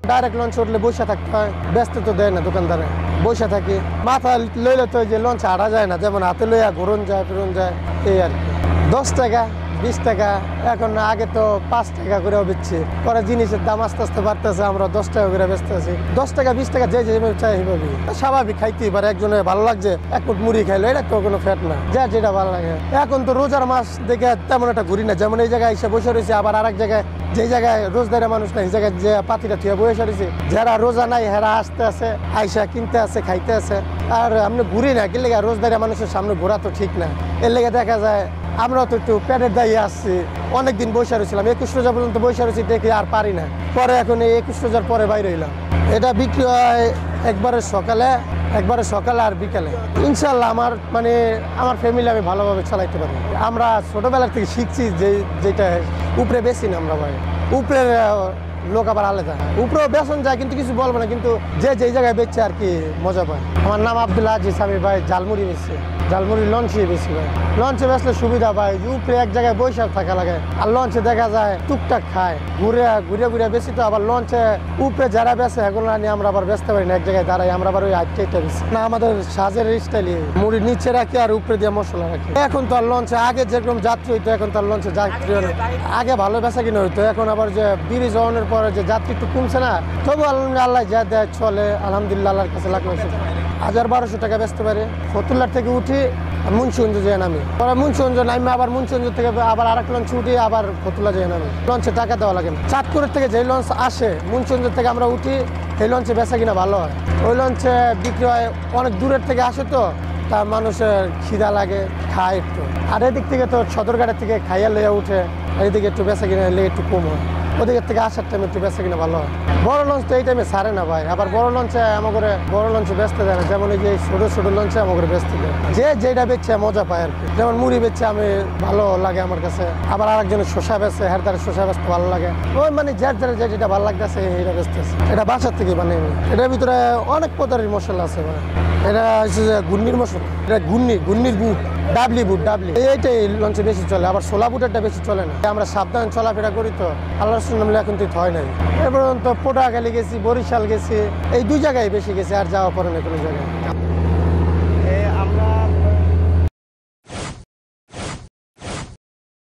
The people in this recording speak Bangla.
ডাইরেক্ট লঞ্চ উঠলে বসে থাকতে হয়, ব্যস্ত তো দেয় না দোকানদারে, বসে থাকি। মাথা লইলে তো যে লঞ্চ হারা যায় না, যেমন হাতে লইয়া ঘুরন যায় ফিরন যায়, এই আর কি। 10 টাকা 20 টাকা, এখন আগে তো 5 টাকা করেও বেচছি, পরে জিনিসের দাম আস্তে আস্তে বাড়তেছে, আমরা 10 টাকা করে বেচতে আছি। 10 টাকা 20 টাকা যে যেভাবে চাই সেভাবে স্বাভাবিক খাইতেই পারে। একজনের ভালো লাগছে এক ফুট মুড়ি খাইলো, এটা তো কোনো ফ্যাট না, যা যেটা ভালো লাগে। এখন তো রোজার মাস দেখে তেমন একটা ঘুরি না, যেমন এই জায়গায় এসে বসে রয়েছে, আবার আরেক জায়গায় যে জায়গায় রোজদারের মানুষ নাই, এই জায়গায় যে পাতিটা থুয়ে বসে রয়েছে, যারা রোজা নাই হেরা আসতে আছে, আইসা কিনতে আছে, খাইতে আছে। আর আপনি ঘুরি না কি লেগে, রোজদারের মানুষের সামনে ঘোরা তো ঠিক না। এর লেগে দেখা যায় আমরা তো একটু পেটের দায়ী আসছি, অনেকদিন বসে রয়েছিলাম, 21 রোজা পর্যন্ত বসে রয়েছি, দেখি আর পারি না। পরে এখন এই 21 রোজার পরে বাইরে হইলাম। এটা বিক্রি হয় একবারে সকালে আর বিকালে। ইনশাল্লাহ আমার ফ্যামিলি আমি ভালোভাবে চালাইতে পারি। আমরা ছোটবেলার থেকে শিখছি যেটা উপরে বেশি না, আমরা ভাই উপরে লোক আবার আলাদা, উপরেও বেসন যায়, কিন্তু কিছু বলবো না, কিন্তু যে জায়গায় বেচছে আর কি মজা পায়। আমার নাম আব্দুল আজিজ, আমি ভাই ঝালমুড়ি বেচছি, ঝালমুড়ি লঞ্চে বেশি ভাই। লঞ্চে বেচলে সুবিধা ভাই, উপরে এক জায়গায় বৈশাখ থাকা লাগে, আর লঞ্চে দেখা যায় টুকটাক খায়, ঘুরে বেশি তো। আবার লঞ্চে উপরে যারা বেচে এগুলো নিয়ে আমরা আবার বেচতে পারি না, এক জায়গায় দাঁড়াই, আমরা আবার ওই আটটা বেশি না। আমাদের সাজের স্টাইলে মুড়ি নিচে রাখি আর উপরে দিয়ে মশলা রাখি। এখন তো আর লঞ্চে আগে যেরকম যাত্রী হইতো, এখন তো আর লঞ্চে যাত্রী আগে ভালো বেচা কিনা হইতো, এখন আবার যে ব্রিজ হওয়ানোর পরে যে যাত্রী একটু কমছে না, তবু আল্লাহ যা দেয় চলে, আলহামদুলিল্লাহ, আল্লাহর কাছে লাখ লাখ 1000-1200 টাকা বেচতে পারে। ফতুল্লার থেকে উঠি মুন্সিগঞ্জ যেয়ে নামি, পরে মুন্সিগঞ্জ নামি, আবার মুন্সিগঞ্জ থেকে আবার আরেক লঞ্চ উঠি, আবার ফতুল্লা যেয়ে নামি। লঞ্চে টাকা দেওয়া লাগে না। চাঁদপুরের থেকে যে লঞ্চ আসে মুন্সিগঞ্জ থেকে আমরা উঠি, এই লঞ্চে বেচা কিনা ভালো হয়। ওই লঞ্চে বিক্রি হয়, অনেক দূরের থেকে আসে তো, তা মানুষের খিদা লাগে, খায় একটু। আর এদিক থেকে তো সদরঘাটের থেকে খাইয়া লইয়া উঠে, এইদিকে একটু বেচা কিনা লেগে একটু কম হয়, ওদিকের থেকে আসার টাইমে একটু বেচা কিনা ভালো হয়। বড় লঞ্চ তো এই টাইমে ছাড়ে না ভাই, আবার বড় লঞ্চে বড় লঞ্চে বেচতে দেয় না, যেমন এই যে ছোট লঞ্চে আমাকে বেচতে দেয়, যেটা বেচছে মজা পায় আর কি। যেমন মুড়ি বেচছে আমি ভালো লাগে আমার কাছে, আবার আরেকজনের শসা বেচছে, হ্যাঁ তার শসা বেচতে ভালো লাগে। ওই যার যেটা ভালো লাগতেছে এটা বেচতেছে। এটা বাসার থেকে বানিয়ে, এটার ভিতরে অনেক প্রকারের মশলা আছে ভাই। এটা হচ্ছে যে ঘূর্ণির মশলা, এটা ঘূর্ণির বুট, ডাবলি এইটাই লঞ্চে বেশি চলে, আবার ছোলা বুটেরটা বেশি চলে না। আমরা সাবধান চলাফেরা করি তো, আল্লাহর নামলে এখন তুই হয় নাই। এ পর্যন্ত পোটাখালী গেছি, বরিশাল গেছি, এই 2 জায়গায় বেশি গেছি, আর যাওয়া পড়ে না কোনো জায়গায়।